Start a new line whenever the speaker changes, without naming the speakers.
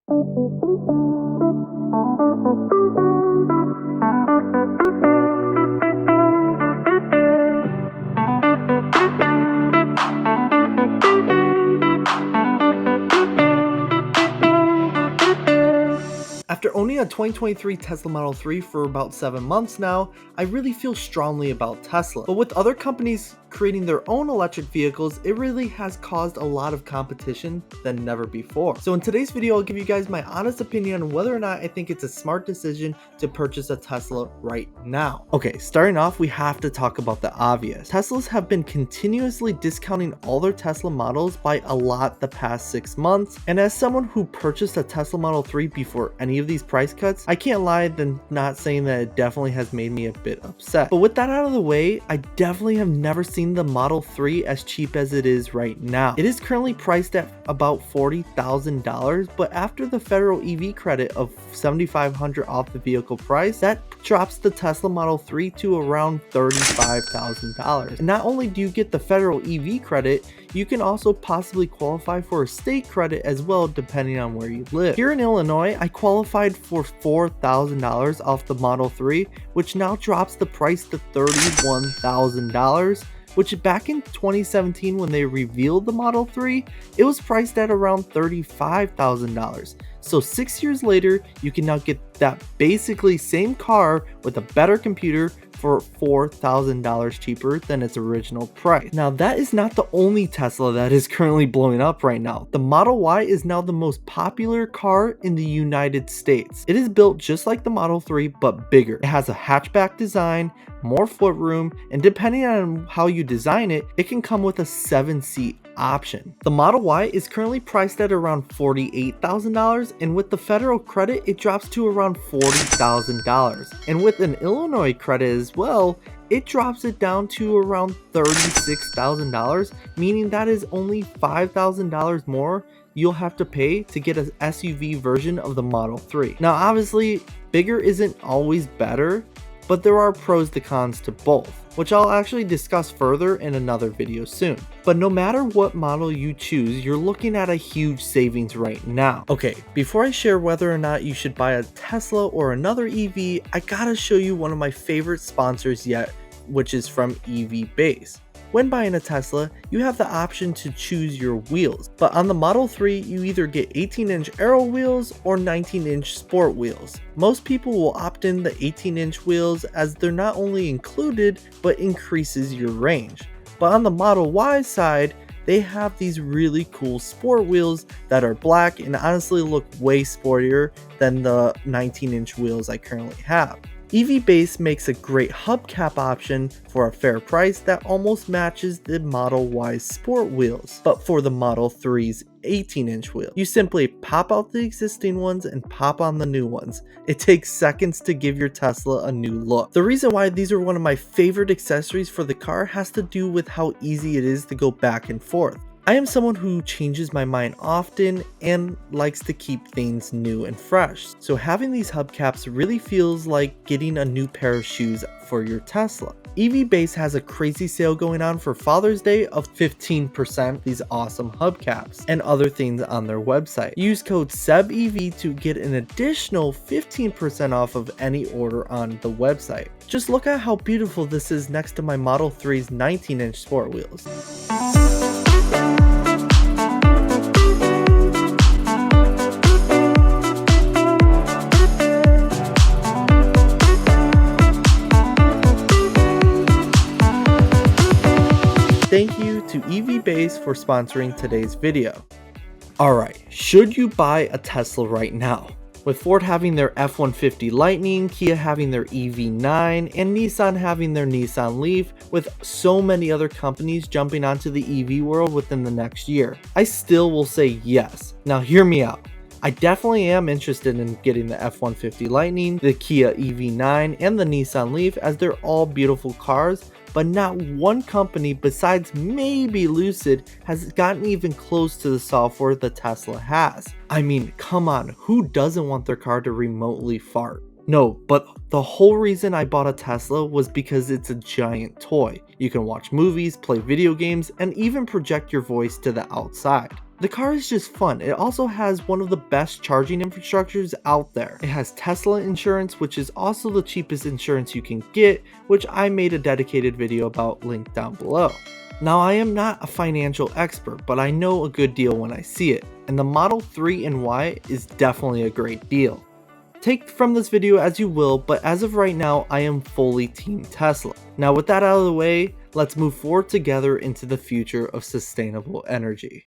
After owning a 2023 Tesla Model 3 for about 7 months now, I really feel strongly about Tesla. But with other companies creating their own electric vehicles, it really has caused a lot of competition than never before. So in today's video, I'll give you guys my honest opinion on whether or not I think it's a smart decision to purchase a Tesla right now. Okay, starting off, we have to talk about the obvious. Teslas have been continuously discounting all their Tesla models by a lot the past 6 months, and as someone who purchased a Tesla Model 3 before any of these price cuts, I can't lie than not saying that it definitely has made me a bit upset. But with that out of the way, I definitely have never seen the Model 3 as cheap as it is right now. It is currently priced at about $40,000, but after the federal EV credit of $7,500 off the vehicle price, that drops the Tesla Model 3 to around $35,000. And not only do you get the federal EV credit, you can also possibly qualify for a state credit as well depending on where you live. Here in Illinois, I qualified for $4,000 off the Model 3, which now drops the price to $31,000, which back in 2017 when they revealed the Model 3, it was priced at around $35,000. So 6 years later, you can now get that basically same car with a better computer for $4,000 cheaper than its original price. Now that is not the only Tesla that is currently blowing up right now. The Model Y is now the most popular car in the United States. It is built just like the Model 3 but bigger. It has a hatchback design, more footroom, and depending on how you design it, it can come with a 7-seat option. The Model Y is currently priced at around $48,000, and with the federal credit, it drops to around $40,000. And with an Illinois credit as well, it drops it down to around $36,000, meaning that is only $5,000 more you'll have to pay to get an SUV version of the Model 3. Now obviously, bigger isn't always better, but there are pros to cons to both, which I'll actually discuss further in another video soon. But no matter what model you choose, you're looking at a huge savings right now. Okay, before I share whether or not you should buy a Tesla or another EV, I gotta show you one of my favorite sponsors yet, which is from EVBASE. When buying a Tesla, you have the option to choose your wheels, but on the Model 3, you either get 18-inch aero wheels or 19-inch sport wheels. Most people will opt in the 18-inch wheels as they're not only included, but increases your range. But on the Model Y side, they have these really cool sport wheels that are black and honestly look way sportier than the 19-inch wheels I currently have. EVBASE makes a great hubcap option for a fair price that almost matches the Model Y's sport wheels, but for the Model 3's 18-inch wheel. You simply pop out the existing ones and pop on the new ones. It takes seconds to give your Tesla a new look. The reason why these are one of my favorite accessories for the car has to do with how easy it is to go back and forth. I am someone who changes my mind often and likes to keep things new and fresh, so having these hubcaps really feels like getting a new pair of shoes for your Tesla. EVBASE has a crazy sale going on for Father's Day of 15% these awesome hubcaps and other things on their website. Use code SEBEV to get an additional 15% off of any order on the website. Just look at how beautiful this is next to my Model 3's 19-inch sport wheels. Thank you to EVBASE for sponsoring today's video. Alright, should you buy a Tesla right now? With Ford having their F-150 Lightning, Kia having their EV9, and Nissan having their Nissan Leaf, with so many other companies jumping onto the EV world within the next year, I still will say yes. Now hear me out. I definitely am interested in getting the F-150 Lightning, the Kia EV9, and the Nissan Leaf as they're all beautiful cars, but not one company besides maybe Lucid has gotten even close to the software the Tesla has. I mean, come on, who doesn't want their car to remotely fart? No, but the whole reason I bought a Tesla was because it's a giant toy. You can watch movies, play video games, and even project your voice to the outside. The car is just fun. It also has one of the best charging infrastructures out there. It has Tesla insurance, which is also the cheapest insurance you can get, which I made a dedicated video about linked down below. Now, I am not a financial expert, but I know a good deal when I see it, and the Model 3 and Y is definitely a great deal. Take from this video as you will, but as of right now, I am fully Team Tesla. Now with that out of the way, let's move forward together into the future of sustainable energy.